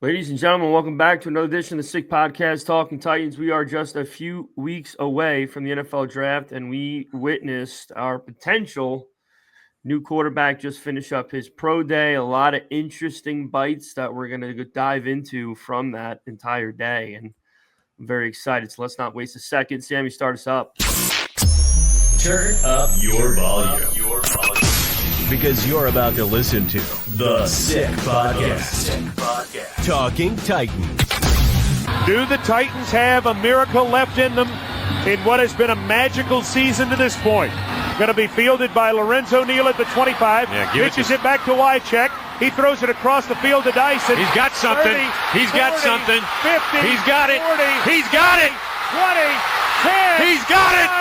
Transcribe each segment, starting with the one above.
Ladies and gentlemen, welcome back to another edition of the Sick Podcast, Talking Titans. We are just a few weeks away from the NFL draft, and we witnessed our potential new quarterback just finish up his pro day. A lot of interesting bites that we're going to dive into from that entire day, and I'm very excited. So let's not waste a second. Sammy, start us up. Turn up your volume. Because you're about to listen to The Sick Podcast. Talking Titans. Do the Titans have a miracle left in them in what has been a magical season to this point? Going to be fielded by Lorenzo Neal at the 25. Pitches it back to Wycheck. He throws it across the field to Dyson. He's got something. 30, He's 40, got something. 50. He's got it. 40. He's got it. 20. 10. He's got it.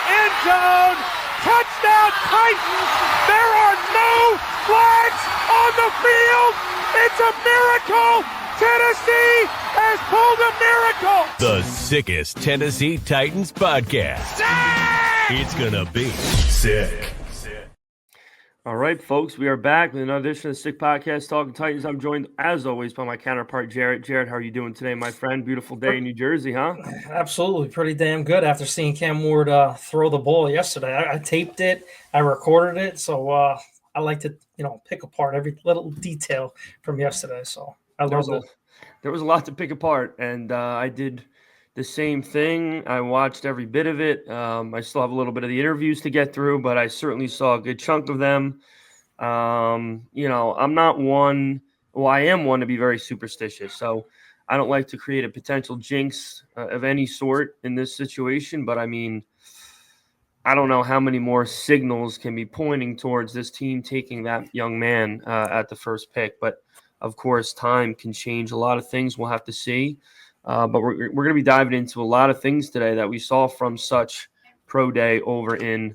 End zone. Touchdown Titans. There are no flags on the field. It's a miracle. Tennessee has pulled a miracle. The sickest Tennessee Titans podcast. Sick! It's going to be sick. All right, folks, we are back with another edition of the Sick Podcast, Talking Titans. I'm joined, as always, by my counterpart, Jarett. Jarett, how are you doing today, my friend? Beautiful day in New Jersey, huh? Absolutely. Pretty damn good after seeing Cam Ward throw the ball yesterday. I taped it. I recorded it. So I like to, pick apart every little detail from yesterday. So I love it. There was a lot to pick apart, and I did the same thing. I watched every bit of it. I still have a little bit of the interviews to get through, but I certainly saw a good chunk of them. I'm not one. Well, I am one to be very superstitious, so I don't like to create a potential jinx of any sort in this situation. But I mean, I don't know how many more signals can be pointing towards this team taking that young man at the first pick. But of course, time can change a lot of things. We'll have to see. But we're going to be diving into a lot of things today that we saw from such pro day over in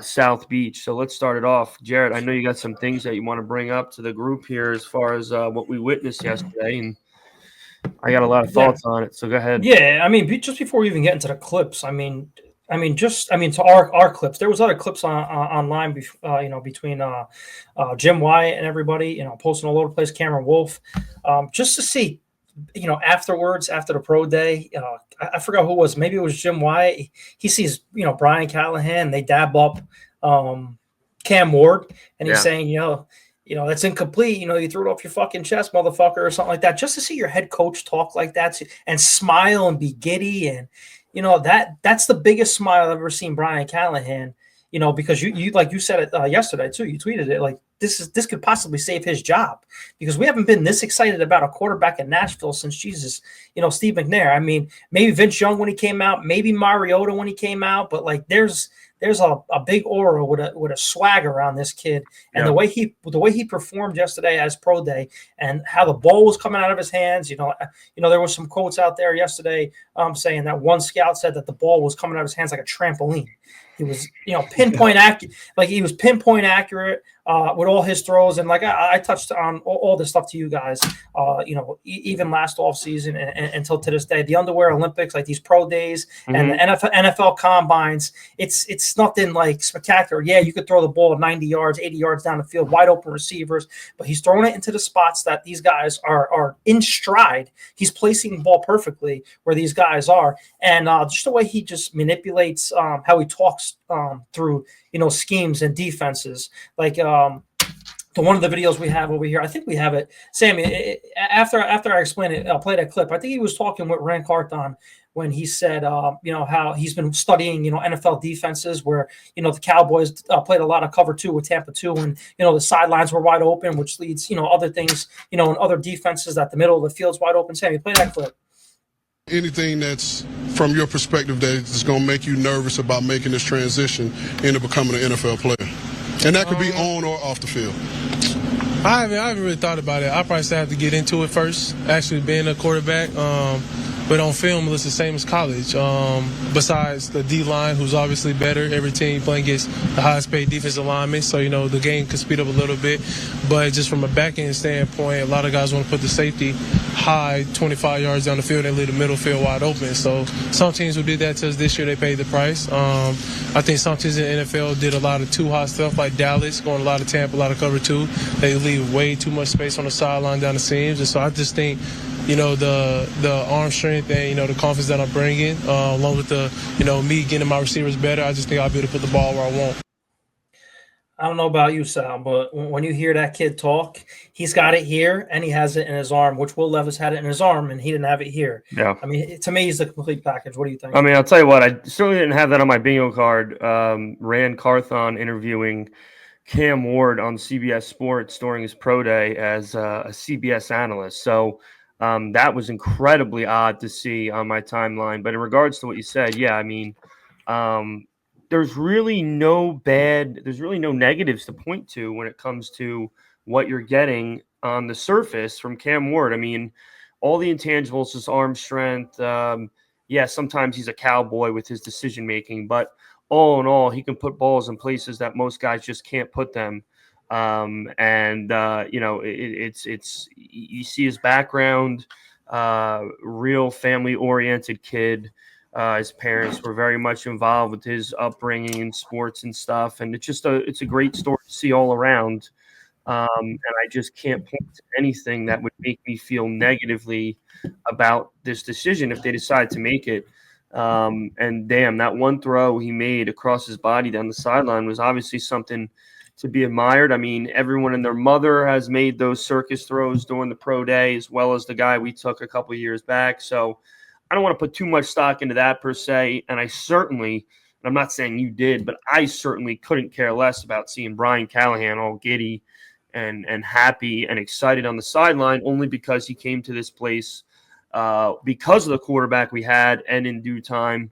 South Beach. So let's start it off. Jarett, I know you got some things that you want to bring up to the group here as far as what we witnessed yesterday, and I got a lot of thoughts on it. So go ahead. Yeah, I mean, just before we even get into the clips, to our clips, there was other clips online, between Jim Wyatt and everybody, posting all over the place, Cameron Wolf, just to see. Afterwards, after the pro day, I forgot who it was. Maybe it was Jim Wyatt. He sees, Brian Callahan. They dab up Cam Ward, and he's saying, that's incomplete. You threw it off your fucking chest, motherfucker, or something like that. Just to see your head coach talk like that and smile and be giddy, and that's the biggest smile I've ever seen Brian Callahan. Because you like you said it yesterday too. You tweeted it like this could possibly save his job, because we haven't been this excited about a quarterback in Nashville since Steve McNair. I mean, maybe Vince Young when he came out, maybe Mariota when he came out, but like there's a big aura with a swag around this kid, and the way he performed yesterday as pro day, and how the ball was coming out of his hands. There was some quotes out there yesterday saying that one scout said that the ball was coming out of his hands like a trampoline. He was, pinpoint accurate. Like he was pinpoint accurate with all his throws, and like I touched on all this stuff to you guys. Even last offseason and until to this day, the underwear Olympics, like these pro days and the NFL combines, it's nothing like spectacular. Yeah, you could throw the ball 90 yards, 80 yards down the field, wide open receivers, but he's throwing it into the spots that these guys are in stride. He's placing the ball perfectly where these guys are, and just the way he just manipulates how he talks through schemes and defenses. Like the one of the videos we have over here, I think we have it, Sammy. After I explain it, I'll play that clip. I think he was talking with Rand Carthon when he said, how he's been studying, NFL defenses where, the Cowboys played a lot of cover 2 with Tampa 2, and, the sidelines were wide open, which leads, other things, in other defenses that the middle of the field's wide open. Sammy, play that clip. Anything that's from your perspective that is going to make you nervous about making this transition into becoming an NFL player? And that could be on or off the field. I haven't really thought about it. I probably still have to get into it first, actually being a quarterback. But But on film, it looks the same as college. Besides the D-line, who's obviously better. Every team playing against the highest paid defensive linemen, so, the game could speed up a little bit. But just from a back-end standpoint, a lot of guys want to put the safety high 25 yards down the field and leave the middle field wide open. So some teams who did that to us this year, they paid the price. I think some teams in the NFL did a lot of too hot stuff, like Dallas, going a lot of Tampa, a lot of cover two. They leave way too much space on the sideline down the seams. And so I just think, the arm strength and, the confidence that I'm bringing, along with the, me getting my receivers better, I just think I'll be able to put the ball where I want. I don't know about you, Sal, but when you hear that kid talk, he's got it here and he has it in his arm, which Will Levis had it in his arm and he didn't have it here. Yeah. I mean, to me, he's the complete package. What do you think? I mean, I'll tell you what, I certainly didn't have that on my bingo card. Rand Carthon interviewing Cam Ward on CBS Sports during his pro day as a CBS analyst. So that was incredibly odd to see on my timeline. But in regards to what you said, yeah, I mean, there's really no negatives to point to when it comes to what you're getting on the surface from Cam Ward. I mean, all the intangibles, his arm strength. Sometimes he's a cowboy with his decision making, but all in all, he can put balls in places that most guys just can't put them. It's you see his background, real family oriented kid. His parents were very much involved with his upbringing in sports and stuff. And it's a great story to see all around. And I just can't point to anything that would make me feel negatively about this decision if they decide to make it. And damn, that one throw he made across his body down the sideline was obviously something to be admired. I mean, everyone and their mother has made those circus throws during the pro day, as well as the guy we took a couple of years back. So I don't want to put too much stock into that per se. And I'm not saying you did, but I certainly couldn't care less about seeing Brian Callahan all giddy and happy and excited on the sideline, only because he came to this place because of the quarterback we had, and in due time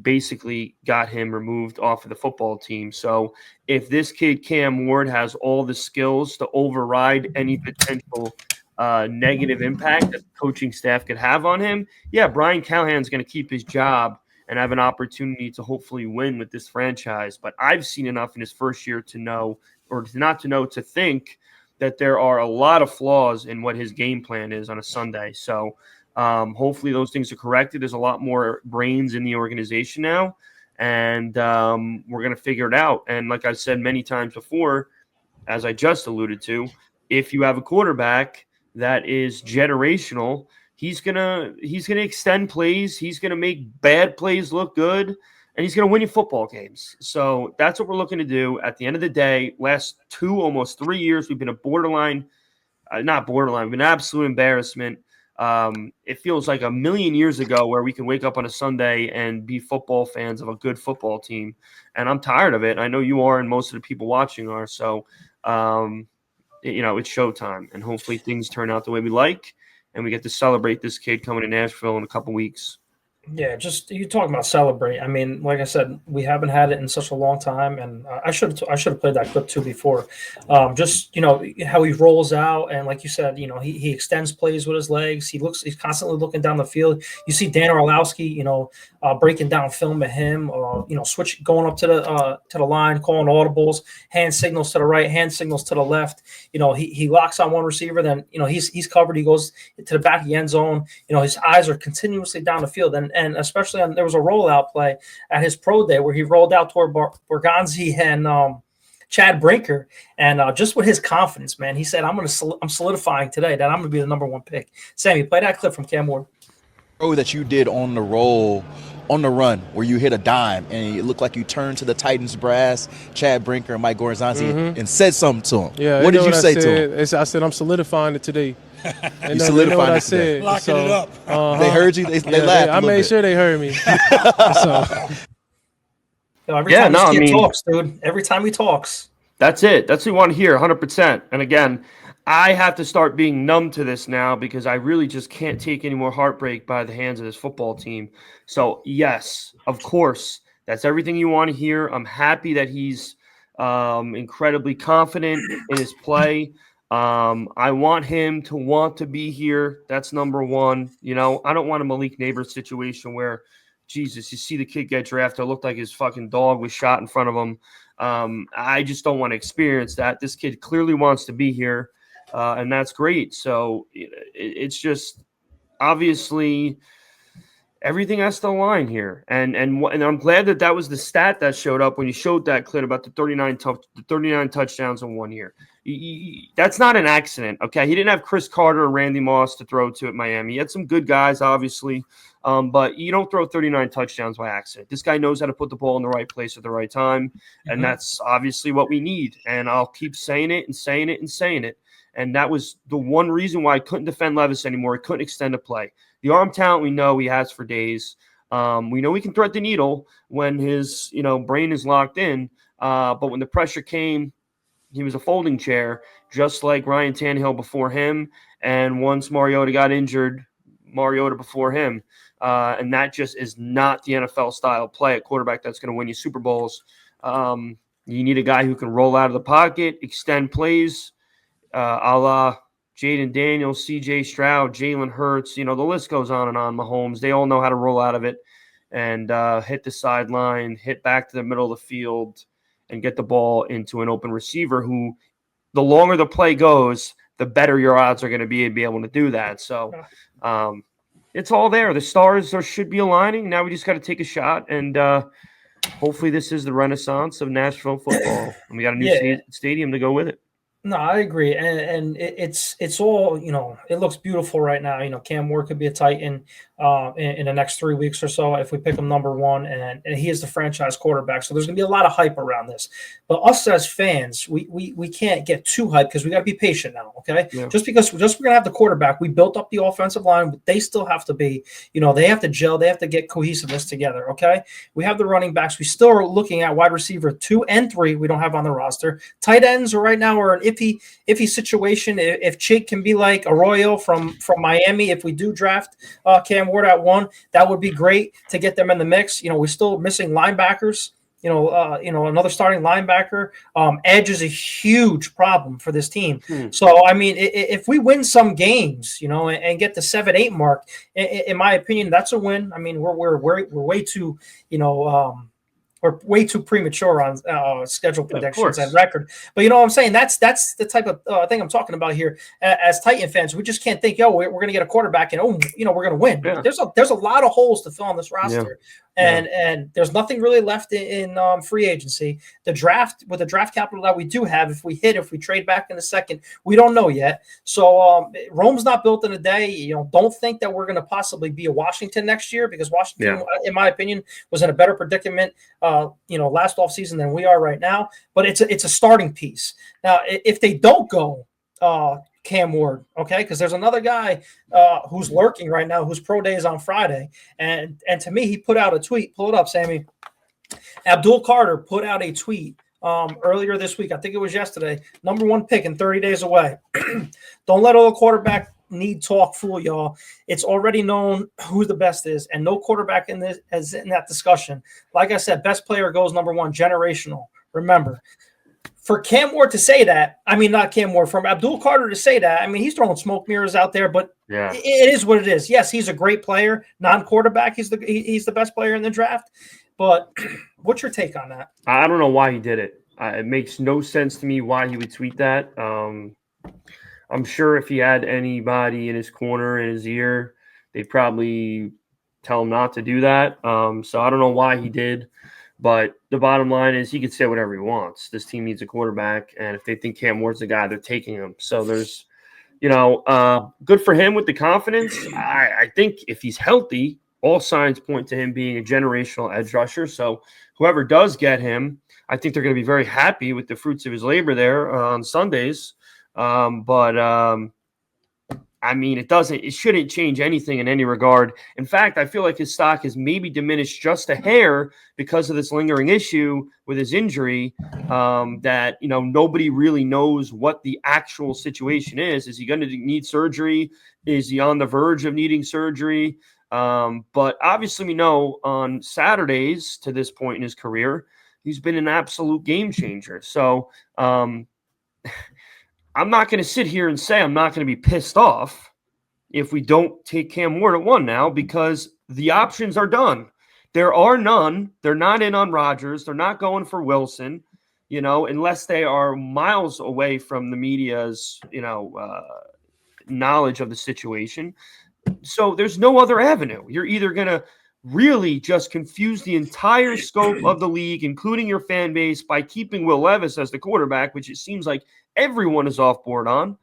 basically got him removed off of the football team. So if this kid Cam Ward has all the skills to override any potential negative impact that the coaching staff could have on him, yeah, Brian Callahan's going to keep his job and have an opportunity to hopefully win with this franchise. But I've seen enough in his first year to know, or not to know, to think that there are a lot of flaws in what his game plan is on a Sunday. So hopefully those things are corrected. There's a lot more brains in the organization now, and we're going to figure it out. And like I've said many times before, as I just alluded to, if you have a quarterback that is generational, he's gonna extend plays. He's gonna make bad plays look good, and he's gonna win you football games. So that's what we're looking to do. At the end of the day, last almost 3 years, we've been a we've been an absolute embarrassment. It feels like a million years ago where we can wake up on a Sunday and be football fans of a good football team. And I'm tired of it. I know you are, and most of the people watching are. So, it's showtime, and hopefully things turn out the way we like, and we get to celebrate this kid coming to Nashville in a couple weeks. Yeah, just you talking about celebrate. I mean, like I said, we haven't had it in such a long time, and I should have played that clip too before. Just how he rolls out, and like you said, he extends plays with his legs. He's constantly looking down the field. You see Dan Orlowski, breaking down film of him, switch going up to the line, calling audibles, hand signals to the right, hand signals to the left. He locks on one receiver, then he's covered. He goes to the back of the end zone. His eyes are continuously down the field, and especially there was a rollout play at his pro day where he rolled out toward Borgonzi and Chad Brinker, and just with his confidence, man, he said, I'm solidifying today that I'm going to be the number one pick. Sammy, play that clip from Cam Ward. That you did on the roll, on the run, where you hit a dime and it looked like you turned to the Titans brass, Chad Brinker and Mike Gorzanzi, and said something to him. Yeah, what did you say to him? I said, I'm solidifying it today. You solidified it today. Locking it up. They heard you. They laughed. I made sure they heard me. Every time he talks, dude. Every time he talks. That's it. That's what we want to hear, 100%. And again, I have to start being numb to this now because I really just can't take any more heartbreak by the hands of this football team. So, yes, of course, that's everything you want to hear. I'm happy that he's incredibly confident in his play. I want him to want to be here. That's number one. You know, I don't want a Malik Neighbors situation where, Jesus, you see the kid get drafted, it looked like his fucking dog was shot in front of him. I just don't want to experience that. This kid clearly wants to be here, and that's great. So it's just obviously everything has to align here, and I'm glad that was the stat that showed up when you showed that clip about the 39 touchdowns in 1 year. That's not an accident, okay? He didn't have Chris Carter or Randy Moss to throw to at Miami. He had some good guys, obviously, but you don't throw 39 touchdowns by accident. This guy knows how to put the ball in the right place at the right time, and that's obviously what we need. And I'll keep saying it and saying it and saying it. And that was the one reason why I couldn't defend Levis anymore. I couldn't extend a play. The arm talent we know he has for days. We know he can thread the needle when his brain is locked in. But when the pressure came, he was a folding chair, just like Ryan Tannehill before him. And once Mariota got injured, Mariota before him. And that just is not the NFL style play at quarterback that's going to win you Super Bowls. You need a guy who can roll out of the pocket, extend plays, a la Jaden Daniels, C.J. Stroud, Jalen Hurts. The list goes on and on. Mahomes, they all know how to roll out of it and hit the sideline, hit back to the middle of the field, and get the ball into an open receiver who, the longer the play goes, the better your odds are going to be able to do that. So it's all there. The stars should be aligning. Now we just got to take a shot, and hopefully this is the renaissance of Nashville football. And we got a new stadium to go with it. No, I agree, and it's all it looks beautiful right now. Cam Ward could be a Titan in the next 3 weeks or so if we pick him number one, and he is the franchise quarterback. So there's going to be a lot of hype around this. But us as fans, we can't get too hyped because we got to be patient now. Okay, just because we're going to have the quarterback, we built up the offensive line, but they still have to be, they have to gel, they have to get cohesiveness together. Okay, we have the running backs. We still are looking at wide receiver 2 and 3. We don't have on the roster. Tight ends right now are an iffy situation. If Chig can be like Arroyo from Miami, if we do draft Cam Ward at 1, that would be great to get them in the mix. We're still missing linebackers. Another starting linebacker. Edge is a huge problem for this team. So I mean, if we win some games, and get the 7-8 mark, in my opinion, that's a win. I mean, we're way too, we're way too premature on schedule predictions and record. But you know what I'm saying? That's the type of thing I'm talking about here. As Titan fans, we just can't think, we're going to get a quarterback and, we're going to win. Yeah. There's a lot of holes to fill on this roster. Yeah. And there's nothing really left in free agency. The draft, with the draft capital that we do have, if we trade back in a second, we don't know yet. So Rome's not built in a day. Don't think that we're going to possibly be a Washington next year, because Washington, in my opinion, was in a better predicament, last offseason than we are right now. But it's a starting piece. Now, if they don't go Cam Ward, okay, because there's another guy who's lurking right now, whose pro day is on Friday, and to me, he put out a tweet. Pull it up, Sammy. Abdul Carter put out a tweet earlier this week. I think it was yesterday. Number 1 pick in 30 days away. Don't let all the quarterback need talk fool y'all. It's already known who the best is, and no quarterback in that discussion. Like I said, best player goes number 1, generational. Remember. For Cam Ward to say that, not Cam Ward, from Abdul Carter to say that, he's throwing smoke mirrors out there, but it is what it is. Yes, he's a great player, non-quarterback. He's the best player in the draft. But what's your take on that? I don't know why he did it. It makes no sense to me why he would tweet that. I'm sure if he had anybody in his corner, in his ear, they'd probably tell him not to do that. So I don't know why he did. But the bottom line is he could say whatever he wants. This team needs a quarterback, and if they think Cam Ward's the guy, they're taking him. So there's, good for him with the confidence. I think if he's healthy, all signs point to him being a generational edge rusher. So whoever does get him, I think they're going to be very happy with the fruits of his labor there on Sundays. It shouldn't change anything in any regard. In fact, I feel like his stock has maybe diminished just a hair because of this lingering issue with his injury, that, nobody really knows what the actual situation is. Is he going to need surgery? Is he on the verge of needing surgery? But obviously we know on Saturdays to this point in his career, he's been an absolute game changer. So, I'm not going to sit here and say I'm not going to be pissed off if we don't take Cam Ward at 1 now, because the options are done. There are none. They're not in on Rodgers. They're not going for Wilson, unless they are miles away from the media's, knowledge of the situation. So there's no other avenue. You're either going to really just confuse the entire scope of the league, including your fan base, by keeping Will Levis as the quarterback, which it seems like everyone is off board on,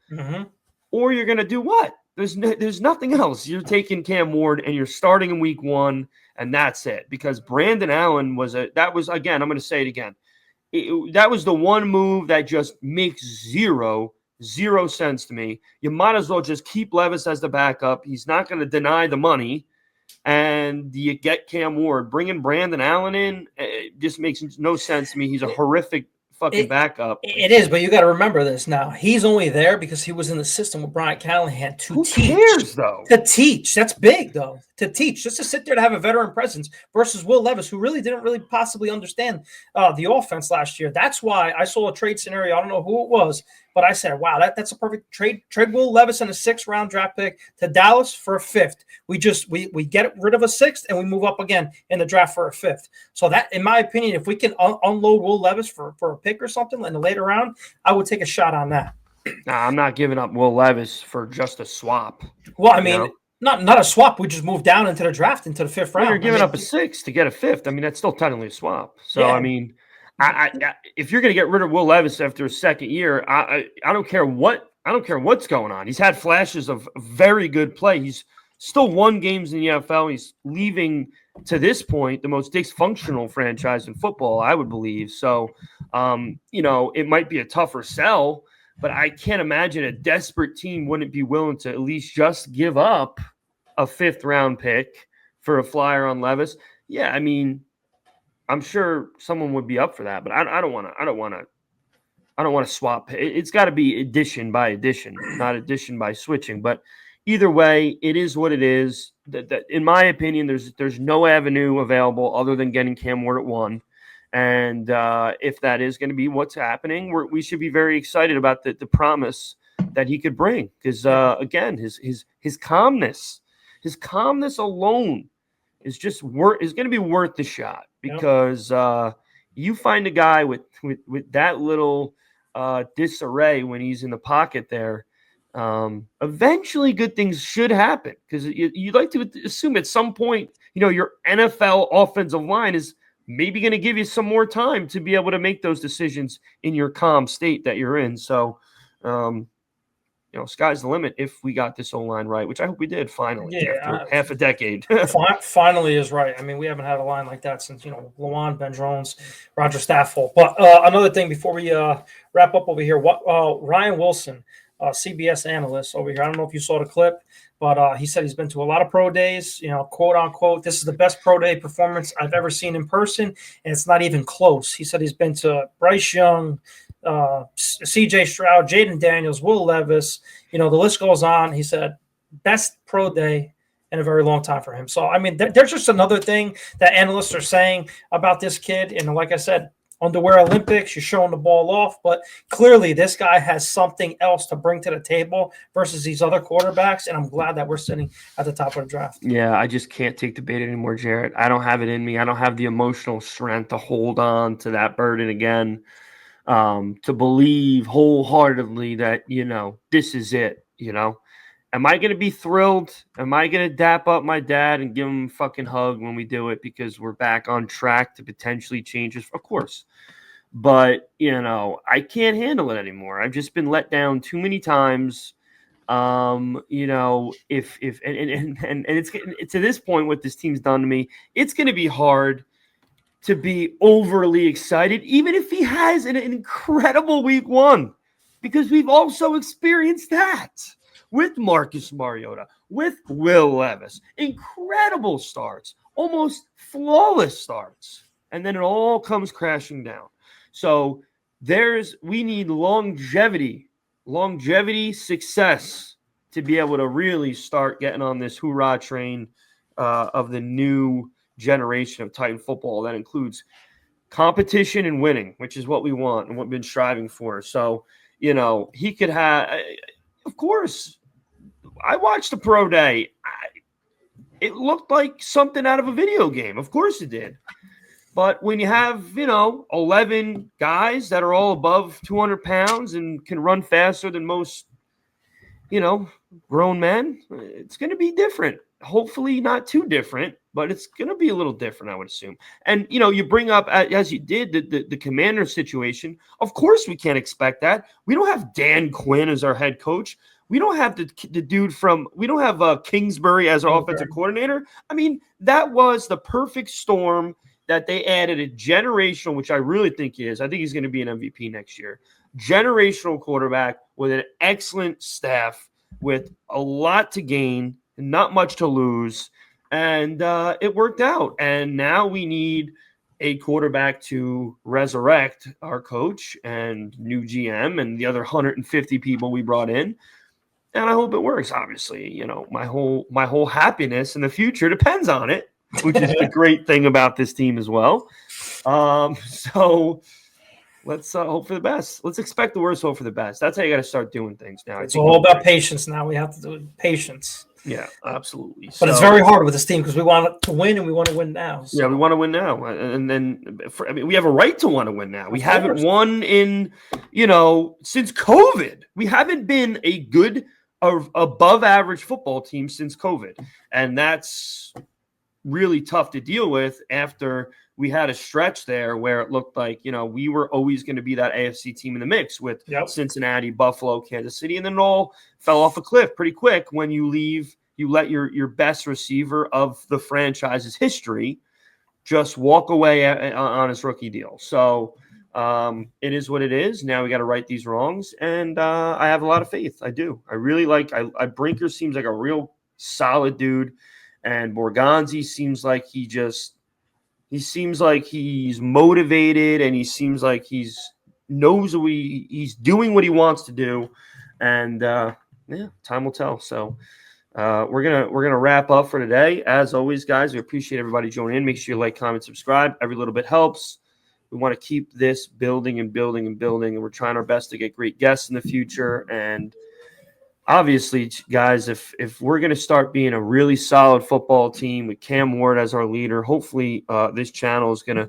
or you're going to do what? There's nothing else. You're taking Cam Ward and you're starting in week 1, and that's it. Because Brandon Allen that was, again, I'm going to say it again. That was the one move that just makes zero sense to me. You might as well just keep Levis as the backup. He's not going to deny the money. And you get Cam Ward. Bringing Brandon Allen in, it just makes no sense to me. He's a horrific fucking backup. It is, but you got to remember this now. He's only there because he was in the system with Brian Callahan to Who teach. Cares, though? To teach. That's big, though. To teach. Just to sit there to have a veteran presence versus Will Levis, who really didn't possibly understand the offense last year. That's why I saw a trade scenario. I don't know who it was, but I said, wow, that's a perfect trade. Trade Will Levis and a 6th-round draft pick to Dallas for a 5th. We get rid of a 6th and we move up again in the draft for a 5th. So that, in my opinion, if we can unload Will Levis for a pick or something in the later round, I would take a shot on that. Nah, I'm not giving up Will Levis for just a swap. Well, I mean, not a swap. We just moved down into the draft into the 5th round. You're giving up a 6th to get a 5th. I mean, that's still technically a swap. So, yeah. I mean, I if you're going to get rid of Will Levis after his 2nd year, I don't care what's going on. He's had flashes of very good play. He's still won games in the NFL. He's leaving, to this point, the most dysfunctional franchise in football, I would believe. So, it might be a tougher sell, but I can't imagine a desperate team wouldn't be willing to at least just give up a 5th-round pick for a flyer on Levis. Yeah, I mean, I'm sure someone would be up for that, but I don't want to swap. It's got to be addition by addition, not addition by switching. But either way, it is what it is. That in my opinion, there's no avenue available other than getting Cam Ward at 1. And if that is going to be what's happening, we should be very excited about the promise that he could bring. Because again, his calmness alone is going to be worth the shot. Because you find a guy with that little disarray when he's in the pocket there, eventually good things should happen. Because you'd like to assume at some point, your NFL offensive line is maybe going to give you some more time to be able to make those decisions in your calm state that you're in. So, sky's the limit if we got this O-line right, which I hope we did finally after half a decade. Finally is right. I mean, we haven't had a line like that since, Lawan, Ben Jones, Roger Stafford. But another thing before we wrap up over here, Ryan Wilson, CBS analyst over here, I don't know if you saw the clip, but he said he's been to a lot of pro days, quote unquote, this is the best pro day performance I've ever seen in person, and it's not even close. He said he's been to Bryce Young, CJ Stroud, Jaden Daniels, Will Levis, the list goes on. He said best pro day in a very long time for him. So, I mean, there's just another thing that analysts are saying about this kid. And like I said, underwear Olympics, you're showing the ball off, but clearly this guy has something else to bring to the table versus these other quarterbacks, and I'm glad that we're sitting at the top of the draft. Yeah, I just can't take the bait anymore, Jarrett. I don't have it in me. I don't have the emotional strength to hold on to that burden again, to believe wholeheartedly that, this is it, Am I going to be thrilled? Am I going to dap up my dad and give him a fucking hug when we do it because we're back on track to potentially change this? Of course. But, I can't handle it anymore. I've just been let down too many times. If it's to this point what this team's done to me, it's going to be hard to be overly excited, even if he has an incredible week 1, because we've also experienced that. With Marcus Mariota, with Will Levis, incredible starts, almost flawless starts, and then it all comes crashing down. So we need longevity, success to be able to really start getting on this hoorah train of the new generation of Titan football that includes competition and winning, which is what we want and what we've been striving for. So he could have. Of course, I watched the pro day. It looked like something out of a video game. Of course it did. But when you have, 11 guys that are all above 200 pounds and can run faster than most, grown men, it's going to be different. Hopefully not too different, but it's going to be a little different, I would assume. And, you bring up, as you did, the commander situation. Of course we can't expect that. We don't have Dan Quinn as our head coach. We don't have the dude we don't have Kingsbury as our offensive coordinator. I mean, that was the perfect storm that they added a generational, which I really think he is. I think he's going to be an MVP next year. Generational quarterback with an excellent staff, with a lot to gain, not much to lose. And it worked out. And now we need a quarterback to resurrect our coach and new GM and the other 150 people we brought in. And I hope it works. Obviously, my whole happiness in the future depends on it, which is the great thing about this team as well. So let's hope for the best. Let's expect the worst, hope for the best. That's how you got to start doing things now. It's all about patience now. We have to do patience. Yeah, absolutely. But it's very hard with this team because we want to win and we want to win now. So. Yeah, we want to win now. And then, we have a right to want to win now. We haven't won in, since COVID. We haven't been a good or above average football team since COVID. And that's really tough to deal with after we had a stretch there where it looked like, we were always going to be that AFC team in the mix with Cincinnati, Buffalo, Kansas City, and then it all fell off a cliff pretty quick when you let your best receiver of the franchise's history just walk away on his rookie deal. So it is what it is. Now we got to right these wrongs, and I have a lot of faith. I do. I really Brinker seems like a real solid dude, and Borgonzi seems like he seems like he's motivated, and he seems like he's doing what he wants to do, and time will tell. So we're gonna wrap up for today. As always, guys, we appreciate everybody joining in. Make sure you like, comment, subscribe. Every little bit helps. We want to keep this building and building and building, and we're trying our best to get great guests in the future. And obviously, guys, if we're going to start being a really solid football team with Cam Ward as our leader, hopefully this channel is going to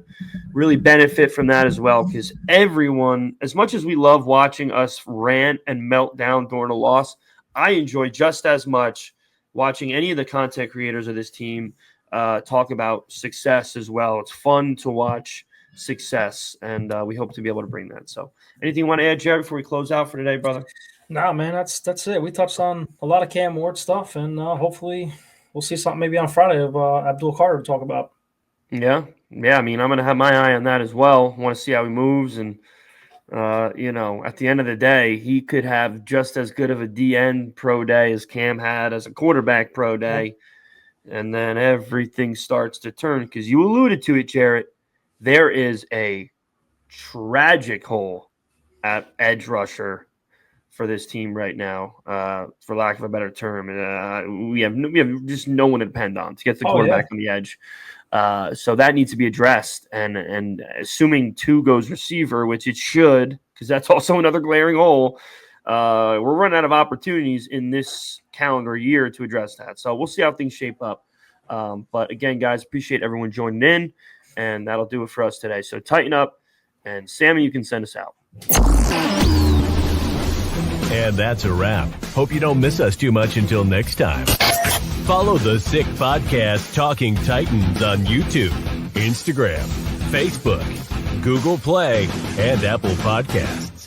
really benefit from that as well, because everyone, as much as we love watching us rant and melt down during a loss, I enjoy just as much watching any of the content creators of this team talk about success as well. It's fun to watch success, and we hope to be able to bring that. So anything you want to add, Jared, before we close out for today, brother? No, man, that's it. We touched on a lot of Cam Ward stuff, and hopefully we'll see something maybe on Friday of Abdul Carter to talk about. Yeah. I mean, I'm going to have my eye on that as well. Want to see how he moves, and at the end of the day, he could have just as good of a DN pro day as Cam had as a quarterback pro day, and then everything starts to turn, because you alluded to it, Jarrett. There is a tragic hole at edge rusher for this team right now, for lack of a better term. We have just no one to depend on to get the quarterback on the edge. So that needs to be addressed. And assuming 2 goes receiver, which it should, because that's also another glaring hole, we're running out of opportunities in this calendar year to address that. So we'll see how things shape up. But again, guys, appreciate everyone joining in. And that'll do it for us today. So tighten up, and Sammy, you can send us out. And that's a wrap. Hope you don't miss us too much until next time. Follow the Sick Podcast Talking Titans on YouTube, Instagram, Facebook, Google Play, and Apple Podcasts.